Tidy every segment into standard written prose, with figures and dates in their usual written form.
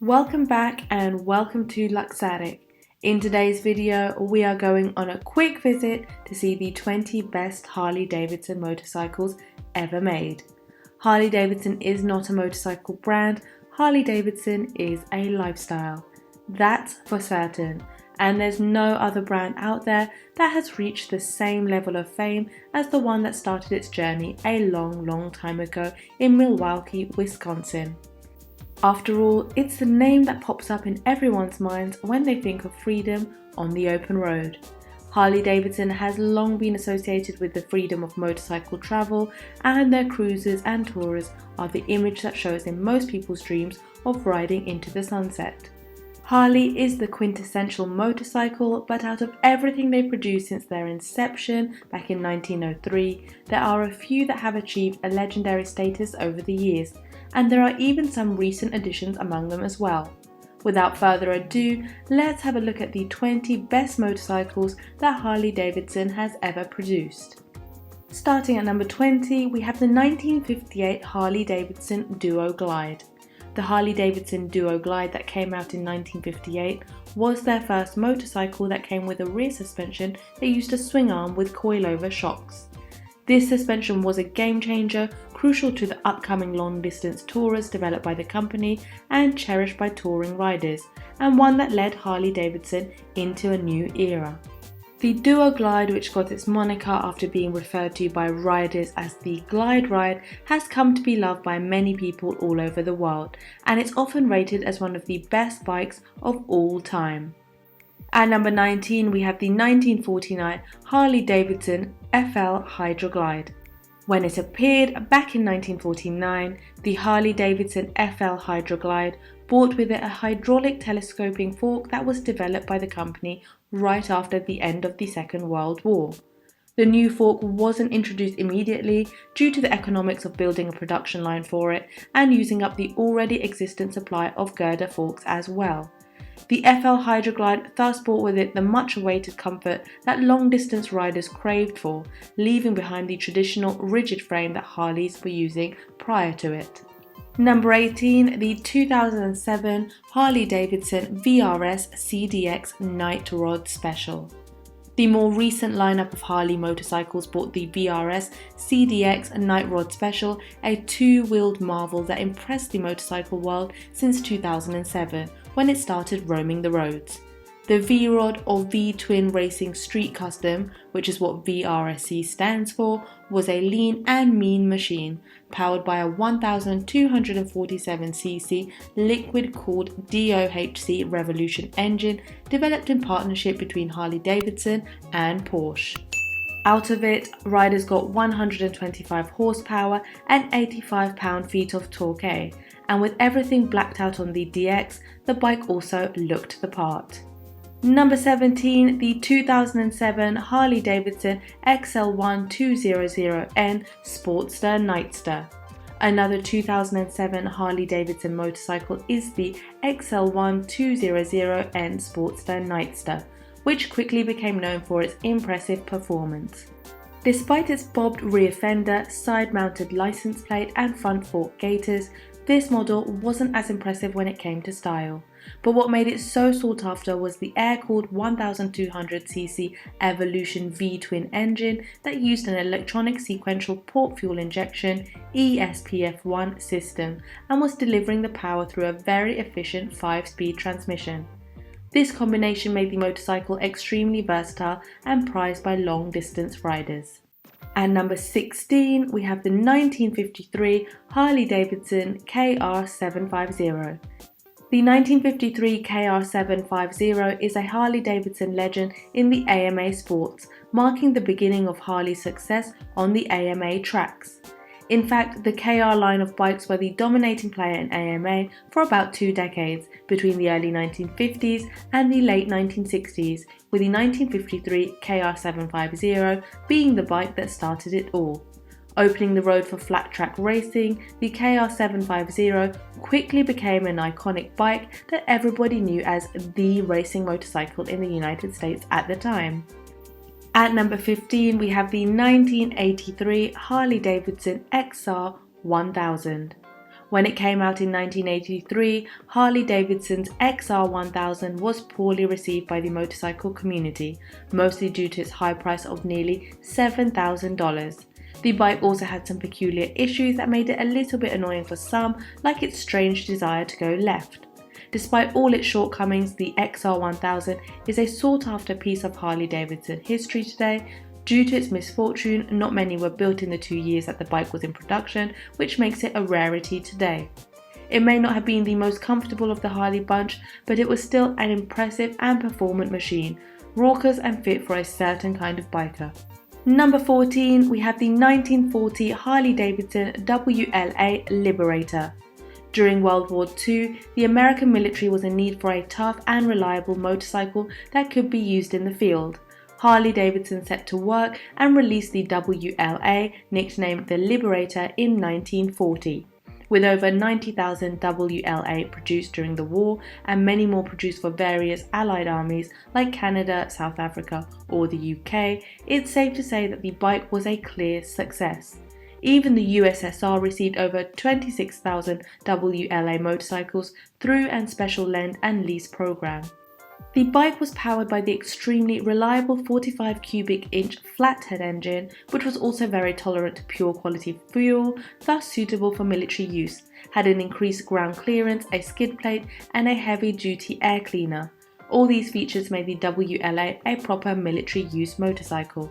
Welcome back and welcome to Luxatic. In today's video, we are going on a quick visit to see the 20 best Harley Davidson motorcycles ever made. Harley Davidson is not a motorcycle brand, Harley Davidson is a lifestyle. That's for certain, and there's no other brand out there that has reached the same level of fame as the one that started its journey a long time ago in Milwaukee, Wisconsin. After all, it's the name that pops up in everyone's minds when they think of freedom on the open road. Harley Davidson has long been associated with the freedom of motorcycle travel, and their cruisers and tourers are the image that shows in most people's dreams of riding into the sunset. Harley is the quintessential motorcycle, but out of everything they've produced since their inception back in 1903, there are a few that have achieved a legendary status over the years, and there are even some recent additions among them as well. Without further ado, let's have a look at the 20 best motorcycles that Harley Davidson has ever produced. Starting at number 20, we have the 1958 Harley Davidson Duo Glide. The Harley Davidson Duo Glide that came out in 1958 was their first motorcycle that came with a rear suspension that used a swing arm with coilover shocks. This suspension was a game changer, crucial to the upcoming long-distance tourers developed by the company and cherished by touring riders, and one that led Harley Davidson into a new era. The Duo Glide, which got its moniker after being referred to by riders as the Glide Ride, has come to be loved by many people all over the world, and it's often rated as one of the best bikes of all time. At number 19, we have the 1949 Harley Davidson FL Hydra-Glide. When it appeared back in 1949, the Harley Davidson FL Hydra-Glide brought with it a hydraulic telescoping fork that was developed by the company right after the end of the Second World War. The new fork wasn't introduced immediately due to the economics of building a production line for it and using up the already existent supply of girder forks as well. The FL Hydra-Glide thus brought with it the much-awaited comfort that long-distance riders craved for, leaving behind the traditional rigid frame that Harleys were using prior to it. Number 18, the 2007 Harley Davidson VRS CDX Night Rod Special. The more recent lineup of Harley motorcycles brought the VRS CDX Night Rod Special, a two-wheeled marvel that impressed the motorcycle world since 2007, when it started roaming the roads. The VRod or V-Twin Racing Street Custom, which is what VRSC stands for, was a lean and mean machine, powered by a 1247cc liquid-cooled DOHC Revolution engine developed in partnership between Harley Davidson and Porsche. Out of it, riders got 125 horsepower and 85 pound-feet of torque, and with everything blacked out on the DX, the bike also looked the part. Number 17, the 2007 Harley Davidson XL1200N Sportster Nightster. Another 2007 Harley Davidson motorcycle is the XL1200N Sportster Nightster, which quickly became known for its impressive performance. Despite its bobbed rear fender, side-mounted license plate and front fork gaiters, this model wasn't as impressive when it came to style. But what made it so sought after was the air-cooled 1200cc Evolution V-twin engine that used an electronic sequential port fuel injection ESPF1 system and was delivering the power through a very efficient 5-speed transmission. This combination made the motorcycle extremely versatile and prized by long-distance riders. At number 16, we have the 1953 Harley Davidson KR750. The 1953 KR750 is a Harley Davidson legend in the AMA sports, marking the beginning of Harley's success on the AMA tracks. In fact, the KR line of bikes were the dominating player in AMA for about 2 decades, between the early 1950s and the late 1960s, with the 1953 KR750 being the bike that started it all. Opening the road for flat track racing, the KR750 quickly became an iconic bike that everybody knew as the racing motorcycle in the United States at the time. At number 15, we have the 1983 Harley Davidson XR 1000. When it came out in 1983, Harley Davidson's XR1000 was poorly received by the motorcycle community, mostly due to its high price of nearly $7,000. The bike also had some peculiar issues that made it a little bit annoying for some, like its strange desire to go left. Despite all its shortcomings, the XR1000 is a sought-after piece of Harley Davidson history today. Due to its misfortune, not many were built in the 2 years that the bike was in production, which makes it a rarity today. It may not have been the most comfortable of the Harley bunch, but it was still an impressive and performant machine, raucous and fit for a certain kind of biker. Number 14, we have the 1940 Harley Davidson WLA Liberator. During World War II, the American military was in need for a tough and reliable motorcycle that could be used in the field. Harley Davidson set to work and released the WLA, nicknamed the Liberator, in 1940. With over 90,000 WLA produced during the war and many more produced for various Allied armies like Canada, South Africa or the UK, it's safe to say that the bike was a clear success. Even the USSR received over 26,000 WLA motorcycles through an special lend and lease program. The bike was powered by the extremely reliable 45 cubic inch flathead engine, which was also very tolerant to pure quality fuel, thus suitable for military use, had an increased ground clearance, a skid plate and a heavy duty air cleaner. All these features made the WLA a proper military use motorcycle.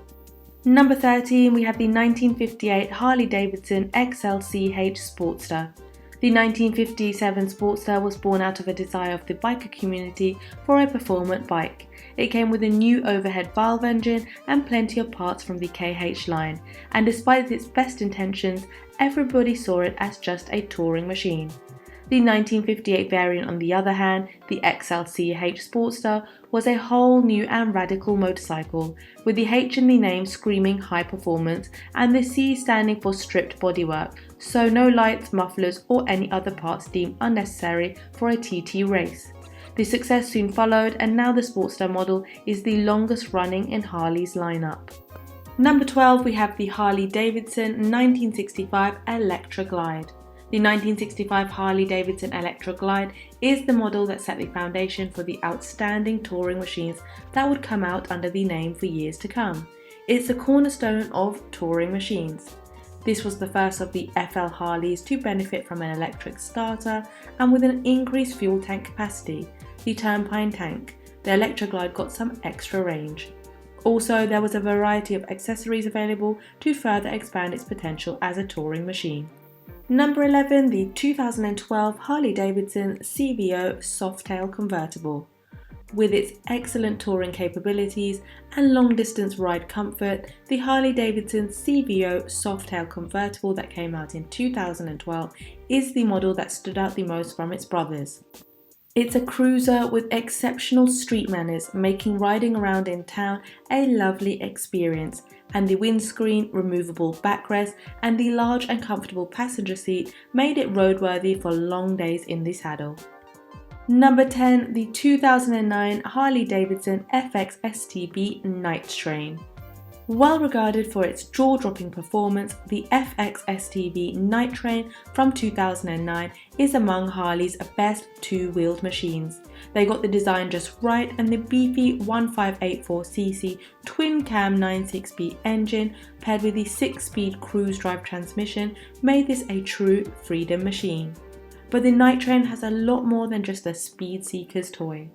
Number 13, we have the 1958 Harley Davidson XLCH Sportster. The 1957 Sportster was born out of a desire of the biker community for a performant bike. It came with a new overhead valve engine and plenty of parts from the KH line, and despite its best intentions, everybody saw it as just a touring machine. The 1958 variant, on the other hand, the XLCH Sportster, was a whole new and radical motorcycle, with the H in the name screaming high performance and the C standing for stripped bodywork, so no lights, mufflers or any other parts deemed unnecessary for a TT race. The success soon followed, and now the Sportster model is the longest running in Harley's lineup. Number 12, we have the Harley Davidson 1965 Electra-Glide. The 1965 Harley Davidson Electra-Glide is the model that set the foundation for the outstanding touring machines that would come out under the name for years to come. It's the cornerstone of touring machines. This was the first of the FL Harleys to benefit from an electric starter, and with an increased fuel tank capacity, the Turnpine tank, the Electra-Glide got some extra range. Also, there was a variety of accessories available to further expand its potential as a touring machine. Number 11, the 2012 Harley Davidson CVO Softail Convertible. With its excellent touring capabilities and long-distance ride comfort, the Harley Davidson CVO Softail Convertible that came out in 2012 is the model that stood out the most from its brothers. It's a cruiser with exceptional street manners, making riding around in town a lovely experience, and the windscreen, removable backrest and the large and comfortable passenger seat made it roadworthy for long days in the saddle. Number 10, the 2009 Harley Davidson FXSTB Night Train. Well regarded for its jaw-dropping performance, the FXSTB Night Train from 2009 is among Harley's best two-wheeled machines. They got the design just right, and the beefy 1584cc twin-cam 9.6-speed engine paired with the 6-speed cruise drive transmission made this a true freedom machine. But the Night Train has a lot more than just a speed seeker's toy.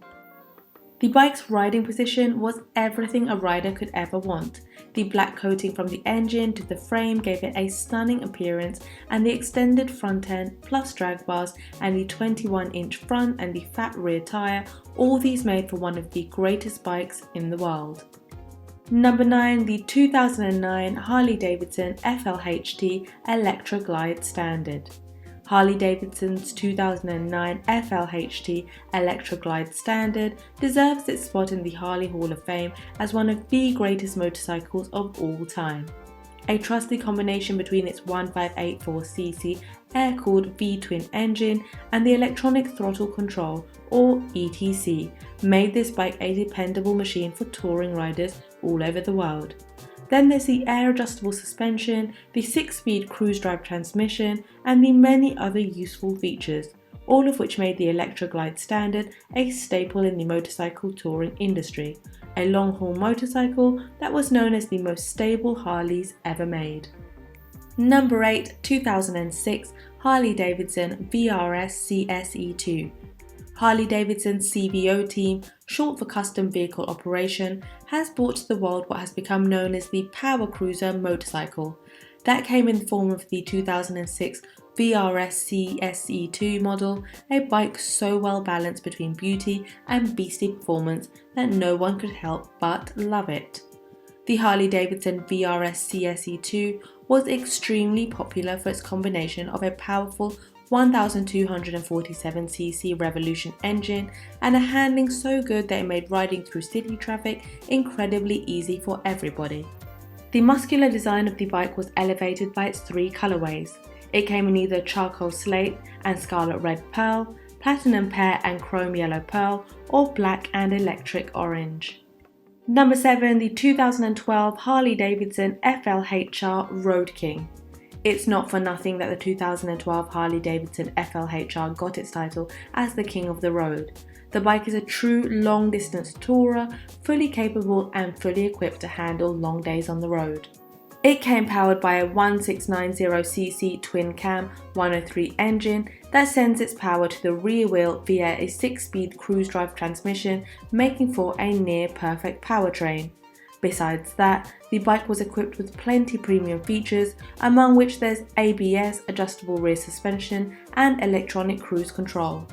The bike's riding position was everything a rider could ever want. The black coating from the engine to the frame gave it a stunning appearance, and the extended front end plus drag bars and the 21-inch front and the fat rear tyre, all these made for one of the greatest bikes in the world. Number 9, the 2009 Harley Davidson FLHT Electra-Glide Standard. Harley Davidson's 2009 FLHT Electra-Glide Standard deserves its spot in the Harley Hall of Fame as one of the greatest motorcycles of all time. A trusty combination between its 1584cc air-cooled V-twin engine and the electronic throttle control, or ETC, made this bike a dependable machine for touring riders all over the world. Then there's the air adjustable suspension, the 6-speed cruise drive transmission, and the many other useful features, all of which made the Electra-Glide standard a staple in the motorcycle touring industry, a long-haul motorcycle that was known as the most stable Harleys ever made. Number 8, 2006 Harley Davidson VRS SE2. Harley Davidson CVO team, short for Custom Vehicle Operation, has brought to the world what has become known as the Power Cruiser motorcycle. That came in the form of the 2006 VRSC SE2 model, a bike so well balanced between beauty and beastly performance that no one could help but love it. The Harley Davidson VRSC SE2 was extremely popular for its combination of a powerful 1247cc Revolution engine and a handling so good that it made riding through city traffic incredibly easy for everybody. The muscular design of the bike was elevated by its 3 colorways. It came in either charcoal slate and scarlet red pearl, platinum pear and chrome yellow pearl, or black and electric orange. Number 7, the 2012 Harley Davidson FLHR Road King. It's not for nothing that the 2012 Harley Davidson FLHR got its title as the King of the Road. The bike is a true long-distance tourer, fully capable and fully equipped to handle long days on the road. It came powered by a 1690cc twin-cam 103 engine that sends its power to the rear wheel via a 6-speed cruise drive transmission, making for a near-perfect powertrain. Besides that, the bike was equipped with plenty premium features, among which there's ABS, adjustable rear suspension, and electronic cruise control.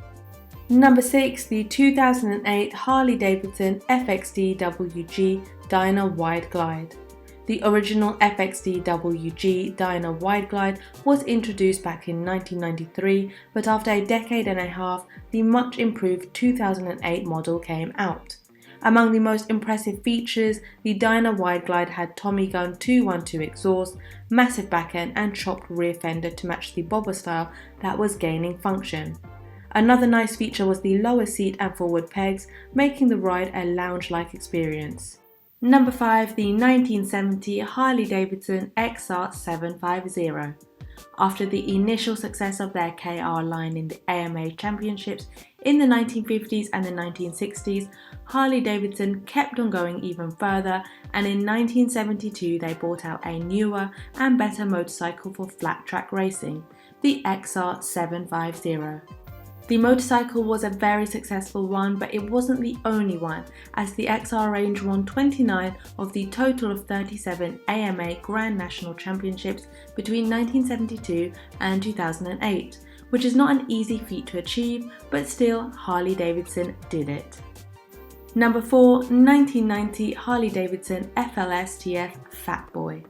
Number 6, the 2008 Harley Davidson FXDWG Dyna Wide Glide. The original FXDWG Dyna Wide Glide was introduced back in 1993, but after a decade and a half, the much improved 2008 model came out. Among the most impressive features, the Dyna Wide Glide had Tommy Gun 212 exhaust, massive back end and chopped rear fender to match the bobber style that was gaining function. Another nice feature was the lower seat and forward pegs, making the ride a lounge-like experience. Number 5, the 1970 Harley Davidson XR750. After the initial success of their KR line in the AMA championships in the 1950s and the 1960s, Harley Davidson kept on going even further, and in 1972 they brought out a newer and better motorcycle for flat track racing, the XR750. The motorcycle was a very successful one, but it wasn't the only one, as the XR range won 29 of the total of 37 AMA Grand National Championships between 1972 and 2008, which is not an easy feat to achieve, but still Harley Davidson did it. Number 4, 1990 Harley Davidson FLST Fat Boy.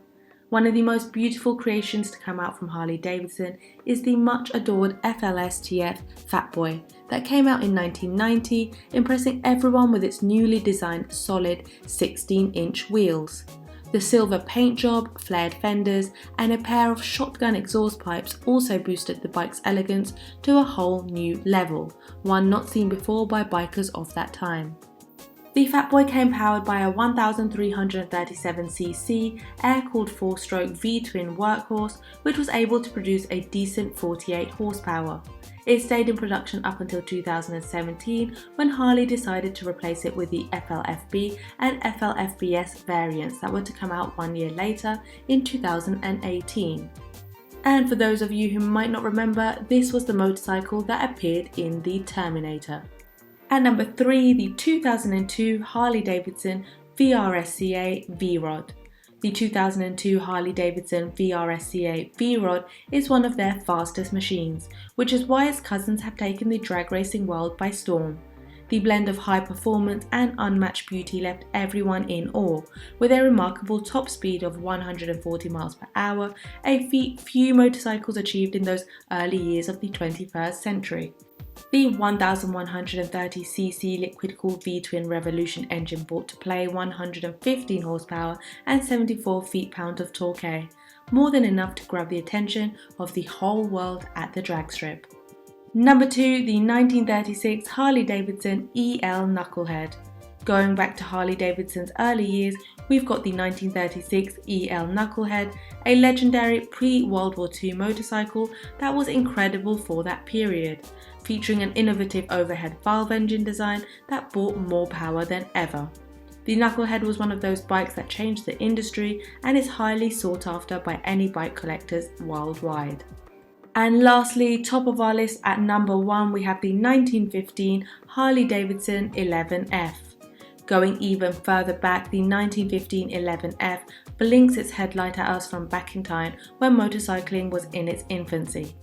One of the most beautiful creations to come out from Harley Davidson is the much adored FLST Fat Boy that came out in 1990, impressing everyone with its newly designed solid 16-inch wheels. The silver paint job, flared fenders, and a pair of shotgun exhaust pipes also boosted the bike's elegance to a whole new level, one not seen before by bikers of that time. The Fat Boy came powered by a 1337cc air-cooled 4-stroke V-twin workhorse, which was able to produce a decent 48 horsepower. It stayed in production up until 2017, when Harley decided to replace it with the FLFB and FLFBS variants that were to come out 1 year later in 2018. And for those of you who might not remember, this was the motorcycle that appeared in the Terminator. At number 3, the 2002 Harley Davidson VRSC VRod. The 2002 Harley Davidson VRSC VRod is one of their fastest machines, which is why its cousins have taken the drag racing world by storm. The blend of high performance and unmatched beauty left everyone in awe, with a remarkable top speed of 140 miles per hour, a feat few motorcycles achieved in those early years of the 21st century. The 1130cc liquid-cooled V-twin Revolution engine brought to play 115 horsepower and 74 feet-pounds of torque, more than enough to grab the attention of the whole world at the drag strip. Number 2, the 1936 Harley Davidson EL Knucklehead. Going back to Harley Davidson's early years, we've got the 1936 EL Knucklehead, a legendary pre-World War II motorcycle that was incredible for that period, featuring an innovative overhead valve engine design that brought more power than ever. The Knucklehead was one of those bikes that changed the industry and is highly sought after by any bike collectors worldwide. And lastly, top of our list at number 1, we have the 1915 Harley Davidson 11F. Going even further back, the 1915 11F blinks its headlight at us from back in time when motorcycling was in its infancy.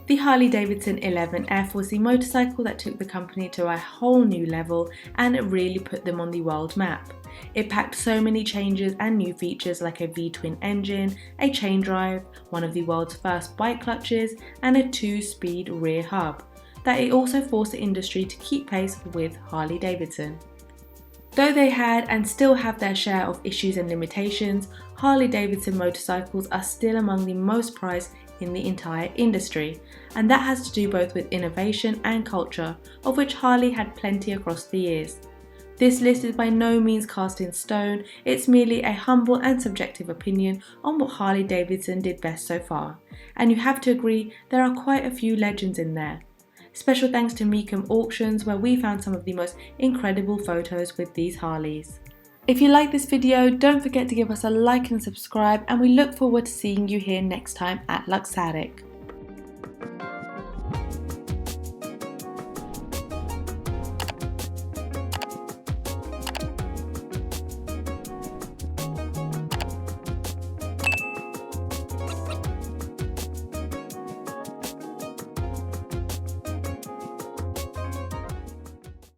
The Harley Davidson 11F was the motorcycle that took the company to a whole new level, and it really put them on the world map. It packed so many changes and new features like a V-twin engine, a chain drive, one of the world's first bike clutches, and a 2-speed rear hub, that it also forced the industry to keep pace with Harley Davidson. Though they had and still have their share of issues and limitations, Harley Davidson motorcycles are still among the most prized in the entire industry, and that has to do both with innovation and culture, of which Harley had plenty across the years. This list is by no means cast in stone, it's merely a humble and subjective opinion on what Harley Davidson did best so far, and you have to agree there are quite a few legends in there. Special thanks to Meekum Auctions, where we found some of the most incredible photos with these Harleys. If you like this video, don't forget to give us a like and subscribe, and we look forward to seeing you here next time at Luxadic.